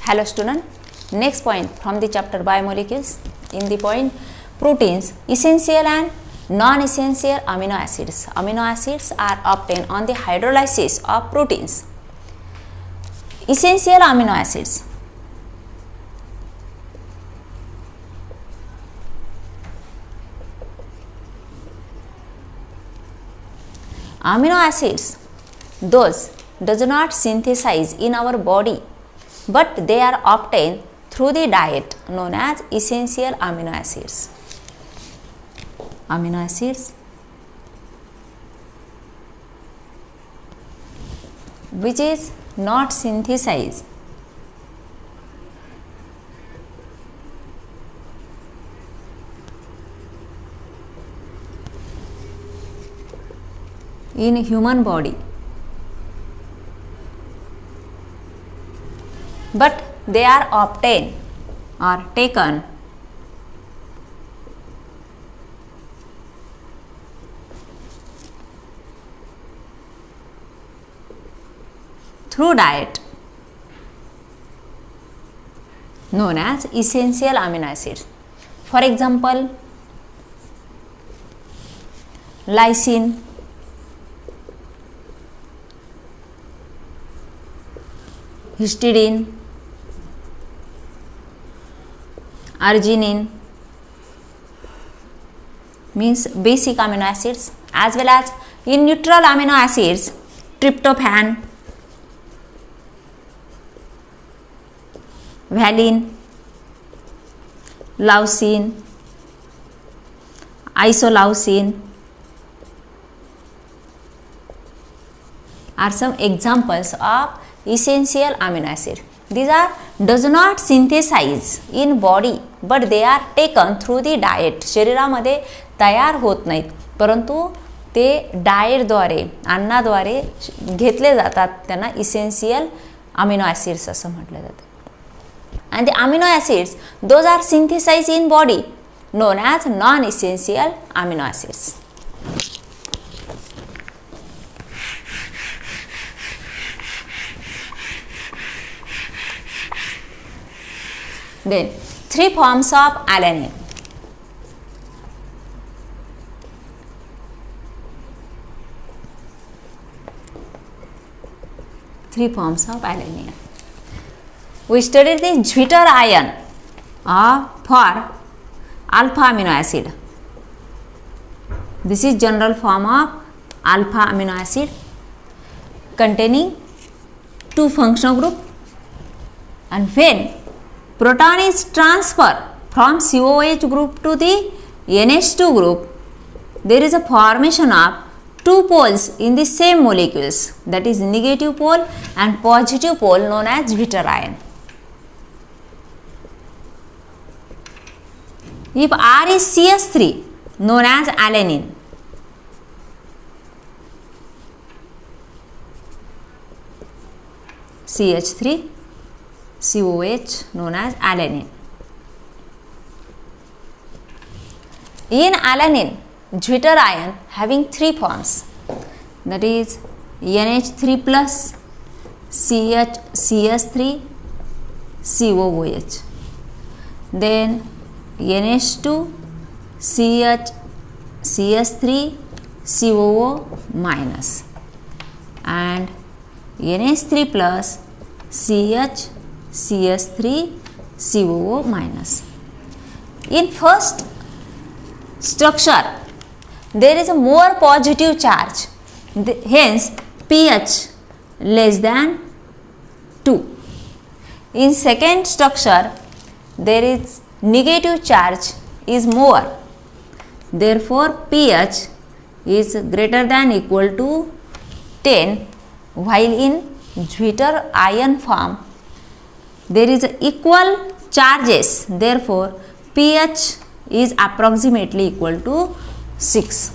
Hello student, next point from the chapter biomolecules. In the point proteins, essential and non-essential amino acids. Amino acids are obtained on the hydrolysis of proteins. Essential amino acids. Amino acids, those does not synthesize in our body, but they are obtained through the diet, known as essential amino acids. Amino acids which is not synthesized in human body, but they are obtained or taken through diet, known as essential amino acids. For example, lysine, histidine, arginine means basic amino acids, as well as in neutral amino acids, tryptophan, valine, leucine, isoleucine are some examples of essential amino acid. These are does not synthesize in body, but they are taken through the diet. शरीरामध्ये तयार होत नाहीत, परंतु ते डाएटद्वारे, अन्नाद्वारे घेतले जातात. त्यांना essential amino acids असं म्हटलं जातं. And the amino acids, those are synthesized in body, known as non-essential amino acids. Then, three forms of alanine. Three forms of alanine. We studied the Zwitter ion for alpha amino acid. This is general form of alpha amino acid containing two functional group, and when proton is transferred from COH group to the NH2 group, there is a formation of two poles in the same molecules, that is negative pole and positive pole, known as Zwitter ion. If R is CH3, known as alanine. CH3 COH, known as alanine. In alanine, Zwitter ion having three forms, that is NH3 plus CH3 COOH, then NH2 CH3 COO minus, and NH3 plus CH3 COO minus. In first structure, there is a more positive charge, hence pH less than 2. In second structure, there is negative charge is more, therefore pH is greater than equal to 10, while in Zwitter ion form there is equal charges, therefore pH is approximately equal to 6.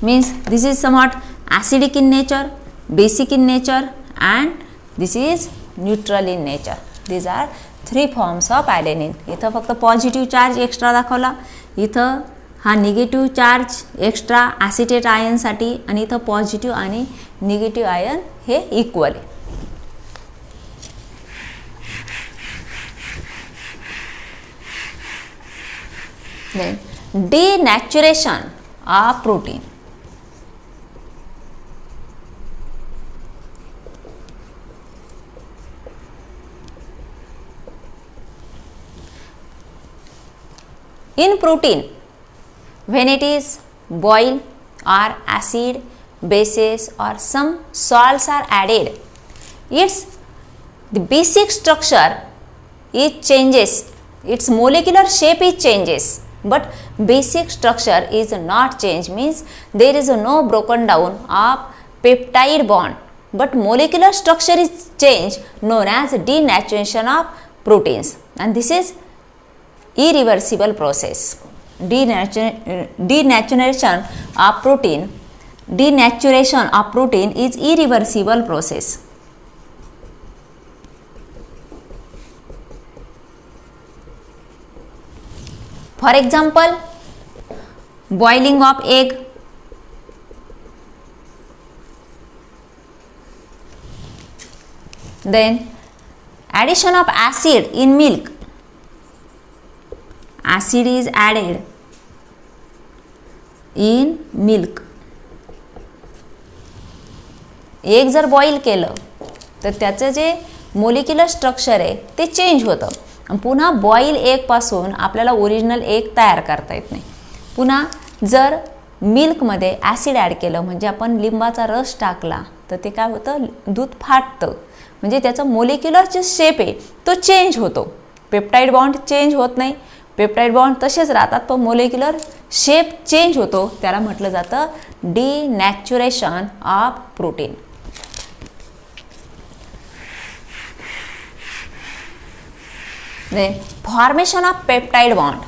Means this is somewhat acidic in nature, basic in nature, and this is neutral in nature. These are three forms of alanine. इथं फक्त positive charge extra दाखवला, इथं हा negative charge extra acetate आयनसाठी, आणि इथं positive आणि negative ion हे equal आहे. Then denaturation of protein. In protein, when it is boiled or acid, bases or some salts are added, the basic structure it changes, its molecular shape it changes, but basic structure is not changed, means there is no broken down of peptide bond, but molecular structure is changed, known as denaturation of proteins, and this is irreversible process. Denaturation of protein is irreversible process. For example, boiling of egg, then addition of acid in milk. Acid is added in milk. Egg जर boil केलं तर त्याचं जे molecular structure आहे ते change होतं आणि पुन्हा boil एगपासून आपल्याला ओरिजिनल एग तयार करता येत नाही. पुन्हा जर मिल्कमध्ये ॲसिड ॲड केलं, म्हणजे आपण लिंबाचा रस टाकला तर ते काय होतं, दूध फाटतं, म्हणजे त्याचा मोलिक्युलर जे शेप आहे तो चेंज होतो. पेप्टाइड बॉन्ड चेंज होत नाही, पेप्टाइड बॉन्ड तसेच राहतात, पण मोलिक्युलर शेप चेंज होतो. त्याला म्हटलं जातं denaturation of protein. Then formation of peptide bond.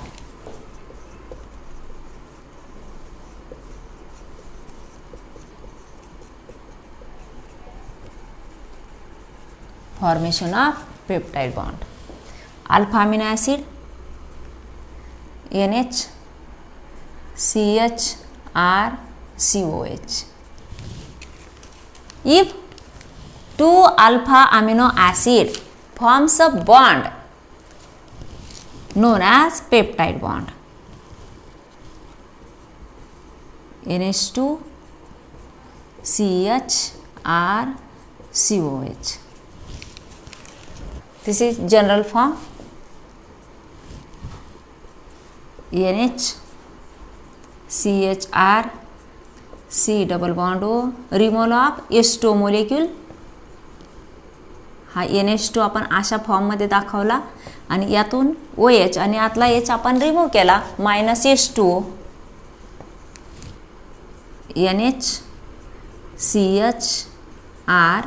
Formation of peptide bond. Alpha amino acid NH CH R COH. If two alpha amino acid forms a bond known as peptide bond, NH2 CH R COH. This is general form. NH CHR C double bond O, removal of H2 molecule. हा NH2 आपण अशा फॉर्ममध्ये दाखवला आणि यातून OH आणि आतला H आपण रिमूव्ह केला, minus H2O. NH CH R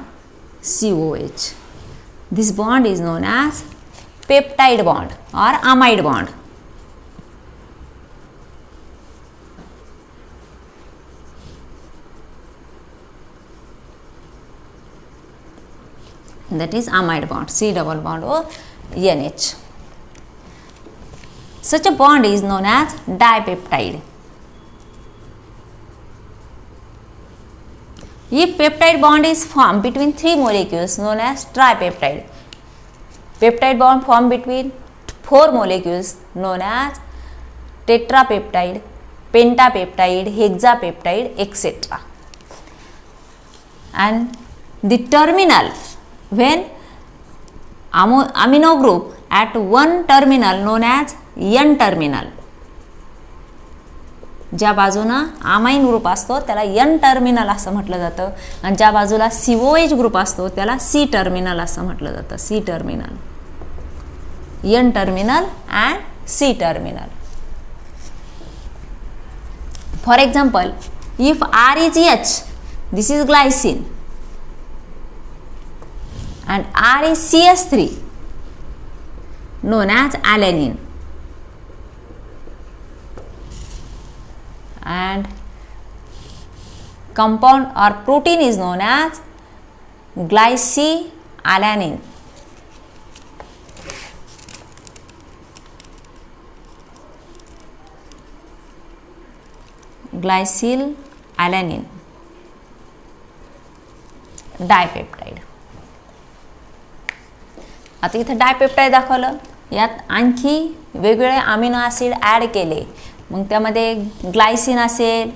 COH. This bond is known as peptide bond or amide bond. That is amide bond, C double bond O NH. Such a bond is known as dipeptide. If peptide bond is formed between three molecules, known as tripeptide. Peptide bond formed between four molecules, known as tetrapeptide, pentapeptide, hexapeptide, etc. And the terminal, when amino group at one terminal, known as N terminal. ज्या बाजूना amine group असतो त्याला N terminal असं म्हटलं जातं आणि ज्या बाजूला COH group असतो त्याला C टर्मिनल असं म्हटलं जातं. C terminal, N terminal and C terminal. For example, if R is H, this is glycine, and R is CH3, known as alanine, and compound or protein is known as glycyalanine. Glycyalanine dipeptide. आता इथं dipeptide दाखवलं, यात आणखी वेगवेगळे amino acid add केले, मग त्यामध्ये Glycine असेल,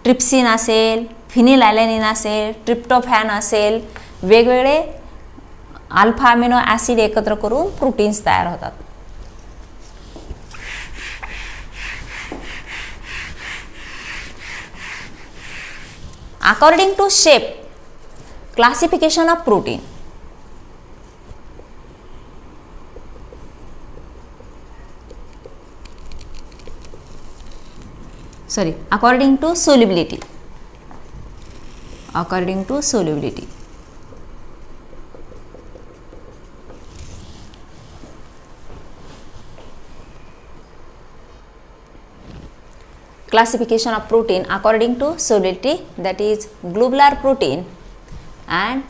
trypsin असेल, फिनिलॅलॅनिन असेल, ट्रिप्टोफॅन असेल, वेगवेगळे अल्फा अमिनो ॲसिड एकत्र करून प्रोटीन्स तयार होतात. According to shape, classification of protein. According to solubility. According to solubility. Classification of protein according to solubility, that is globular protein and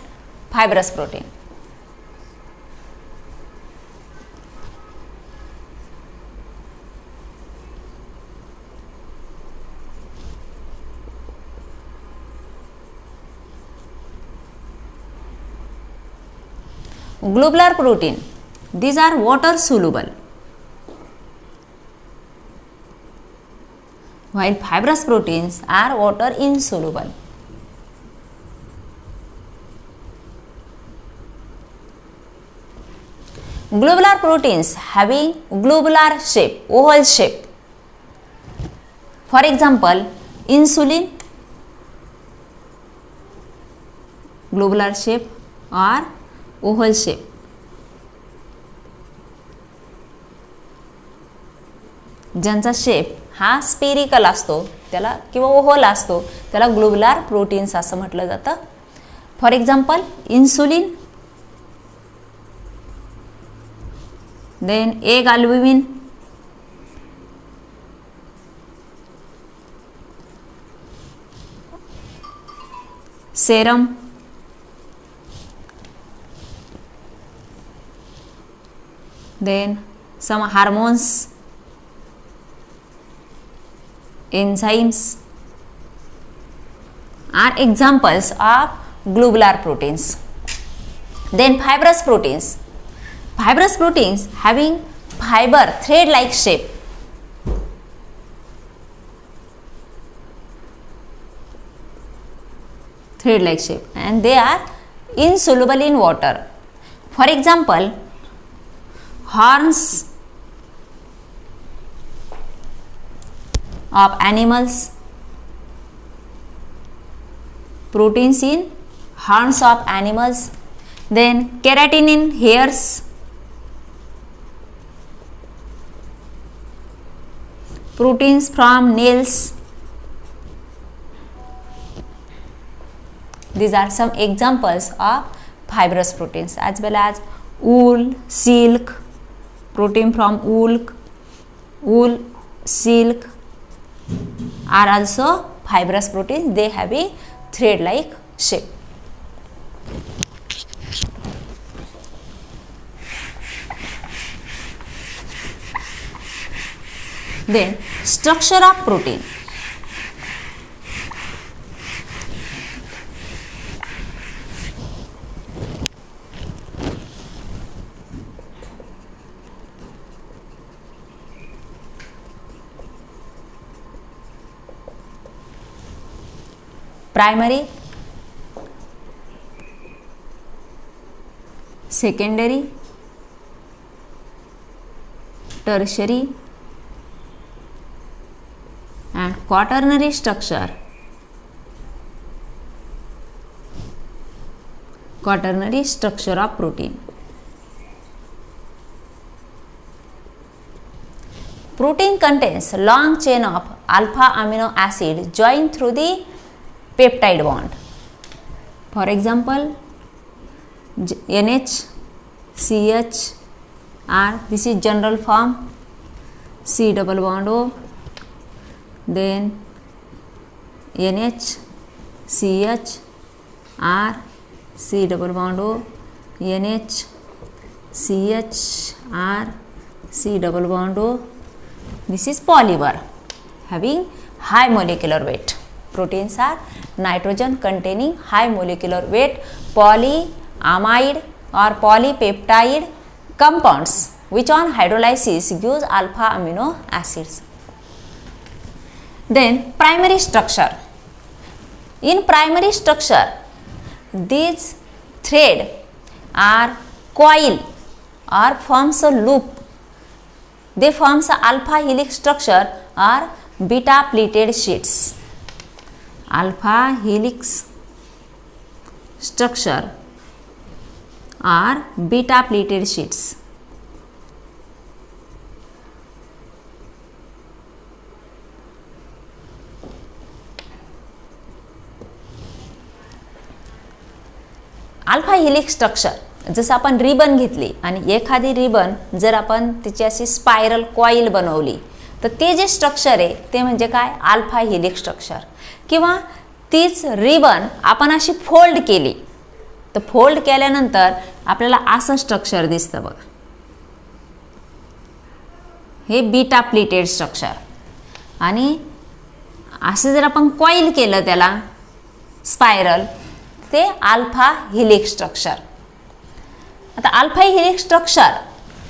fibrous protein. Globular protein, these are water soluble, while fibrous proteins are water insoluble. Globular proteins having globular shape, oval shape. For example, insulin, globular shape or oval shape. ज्यांचा shape हा spherical असतो त्याला किंवा oval असतो त्याला ग्लोबुलार proteins असं म्हटलं जातं. For example insulin, then egg albumin, serum, then some hormones, enzymes are examples of globular proteins. Then fibrous proteins. Fibrous proteins having fiber thread like shape. Thread like shape, and they are insoluble in water. For example, horns of animals, proteins in horns of animals, then keratin in hairs, proteins from nails. These are some examples of fibrous proteins, as well as wool, silk, protein from wool, silk are also fibrous proteins. They have a thread like shape. Then structure of protein. Primary, secondary, tertiary and quaternary structure. Quaternary structure of protein. Protein contains long chain of alpha amino acid joined through the peptide bond. For example, NH, CH, R, this is general form, C double bond O, then NH, CH, R, C double bond O, NH, CH, R, C double bond O. This is polymer having high molecular weight. Proteins are nitrogen containing high molecular weight polyamide or polypeptide compounds which on hydrolysis gives alpha amino acids. Then primary structure. In primary structure, these thread are coil or forms a loop. They forms a alpha helix structure or beta pleated sheets. Alpha helix structure or beta pleated sheets. Alpha helix structure जसं आपण ribbon घेतली आणि एखादी ribbon जर आपण तिची अशी spiral coil बनवली तर ते जे स्ट्रक्चर आहे ते म्हणजे काय अल्फा हेलिक्स स्ट्रक्चर. किंवा तीच रिबन आपण अशी फोल्ड केली तर फोल्ड केल्यानंतर आपल्याला असं स्ट्रक्चर दिसतं बघा, हे बीटा प्लीटेड स्ट्रक्चर. आणि असं जर आपण कॉईल केलं त्याला स्पायरल ते अल्फा हेलिक्स स्ट्रक्चर. आता alpha helix structure,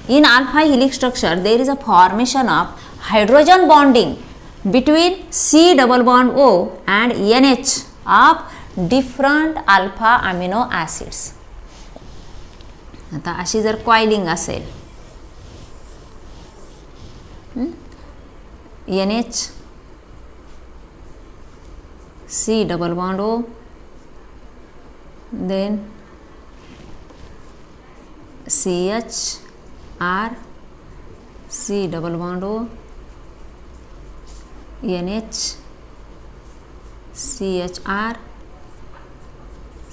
in alpha helix structure there is a formation of hydrogen bonding between C double bond O and NH of different alpha amino acids. आता अशी जर coiling असेल NH C double bond O, then CH R C double bond O, NH CHR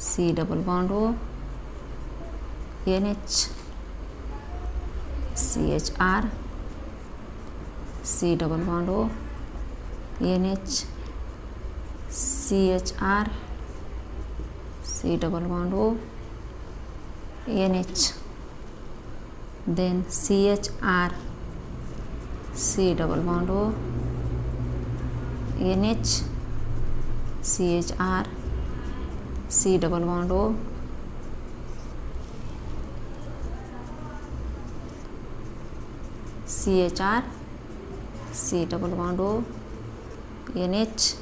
C double bond O, NH CHR C double bond O, NH CHR C double bond O, NH, then CHR C double bond O, NH CHR C double bond O, CHR C double bond O, NH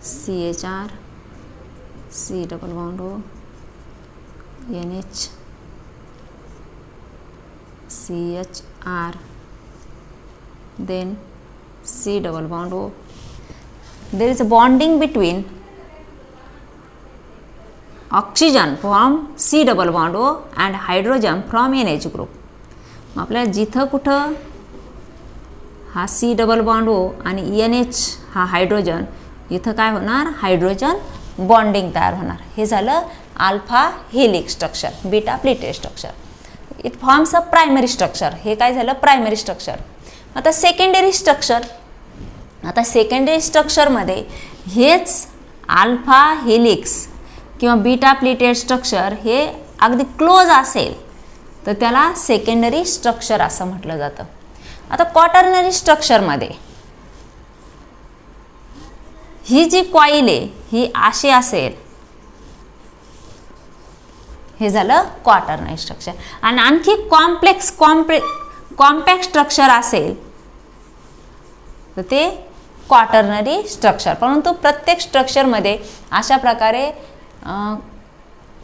CHR C double bond O, NH CHR, then C double bond O. There is a bonding between oxygen from C double bond O and hydrogen from NH group. आपल्याला जिथं कुठं हा C double bond O आणि NH हा hydrogen, इथं काय होणार hydrogen bonding तयार होणार. हे झालं alpha helix structure, beta pleated structure. It forms a primary structure. हे काय झालं प्रायमरी स्ट्रक्चर. आता सेकंडरी स्ट्रक्चर, आता सेकंडरी स्ट्रक्चरमध्ये हेच अल्फा हेलिक्स किंवा बीटा प्लीटेड स्ट्रक्चर हे अगदी क्लोज असेल तर त्याला सेकंडरी स्ट्रक्चर असं म्हटलं जातं. आता क्वाटर्नरी स्ट्रक्चरमध्ये ही जी कॉईल आहे ही अशी असेल, हे झालं क्वाटर्नरी स्ट्रक्चर. आणि आणखी कॉम्पॅक्ट स्ट्रक्चर असेल तर ते क्वाटर्नरी स्ट्रक्चर. परंतु प्रत्येक स्ट्रक्चरमध्ये अशा प्रकारे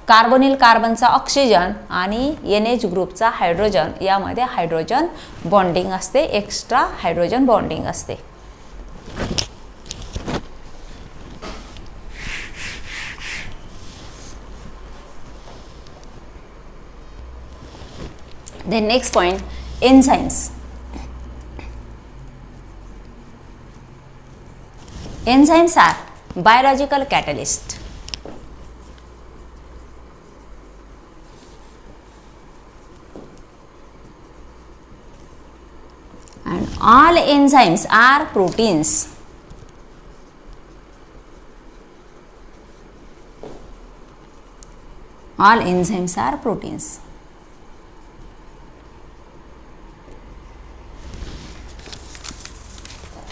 कार्बोनिल कार्बनचा ऑक्सिजन आणि NH ग्रुपचा हायड्रोजन यामध्ये हायड्रोजन बॉन्डिंग असते, एक्स्ट्रा हायड्रोजन बॉन्डिंग असते. Then next point, enzymes. Enzymes are biological catalyst. And all enzymes are proteins. All enzymes are proteins.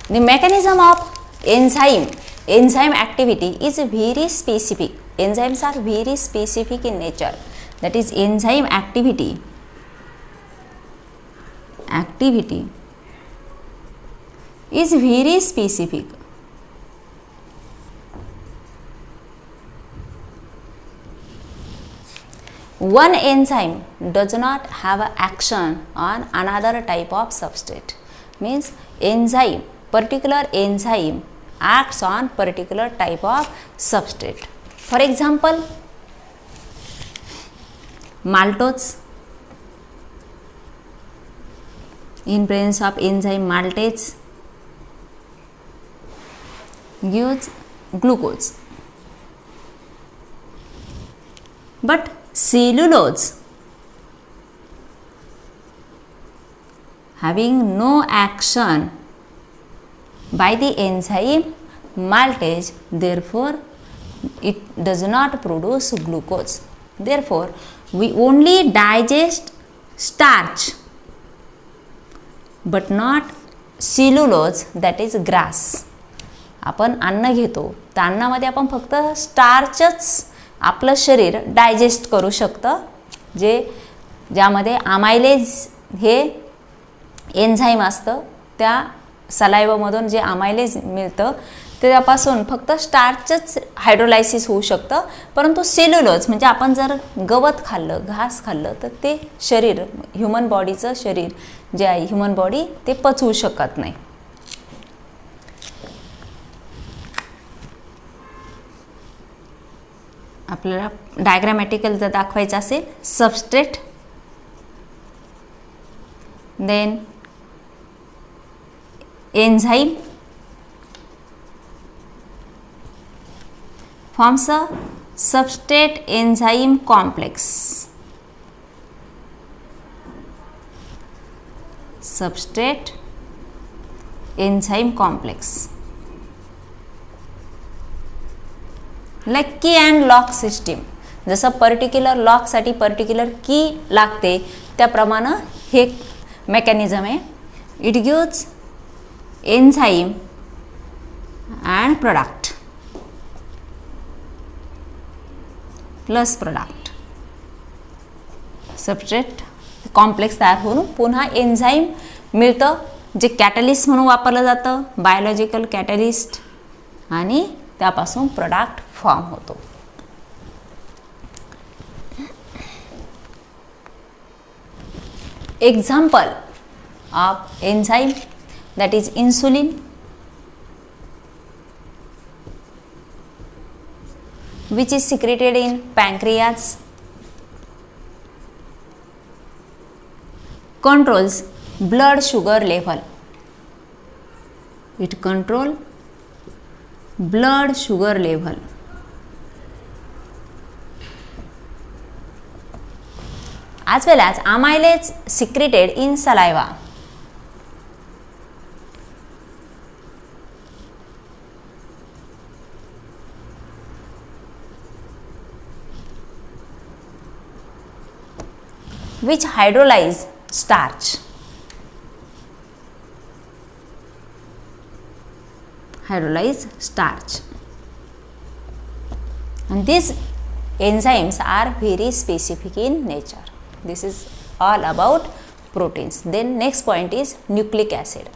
The mechanism of enzyme activity is very specific. Enzymes are very specific in nature. That is, enzyme activity activity is very specific. One enzyme does not have an action on another type of substrate. Means particular enzyme acts on particular type of substrate. For example, maltose, in presence of enzyme maltase, gives glucose. But cellulose, having no action by the enzyme maltase, therefore it does not produce glucose. Therefore we only digest starch but not cellulose, that is grass. आपण अन्न घेतो तर अन्नामध्ये आपण फक्त स्टार्चच आपलं शरीर digest करू शकतं, ज्यामध्ये अमायलेज हे एन्झाईम असतं. त्या सलाइवामधून जे अमायलेज मिळतं त्यापासून फक्त स्टार्चच हायड्रोलायसिस होऊ शकतं. परंतु सेल्युलोज म्हणजे आपण जर गवत खाल्लं, घास खाल्लं तर ते शरीर, ह्युमन बॉडीचं शरीर जे आहे, ह्युमन बॉडी ते पचवू शकत नाही. आपल्याला डायग्रामॅटिकल जर दाखवायचं असेल, substrate, then enzyme forms a substrate enzyme complex. Substrate enzyme complex. Like key and lock system. जसं पर्टिक्युलर लॉकसाठी पर्टिक्युलर की लागते त्याप्रमाणे हे मेकॅनिझम आहे. It gives enzyme and product plus product. Substrate complex तयार होऊन पुन्हा एन्झाईम मिळतं जे कॅटलिस्ट म्हणून वापरलं जातं, बायोलॉजिकल कॅटलिस्ट, आणि त्यापासून प्रोडक्ट फॉर्म होतो. Example of enzyme that is insulin, which is secreted in pancreas, controls blood sugar level. It control blood sugar level. As well as amylase secreted in saliva. Which hydrolyze starch. Hydrolyze starch. And these enzymes are very specific in nature. This is all about proteins. Then next point is nucleic acid.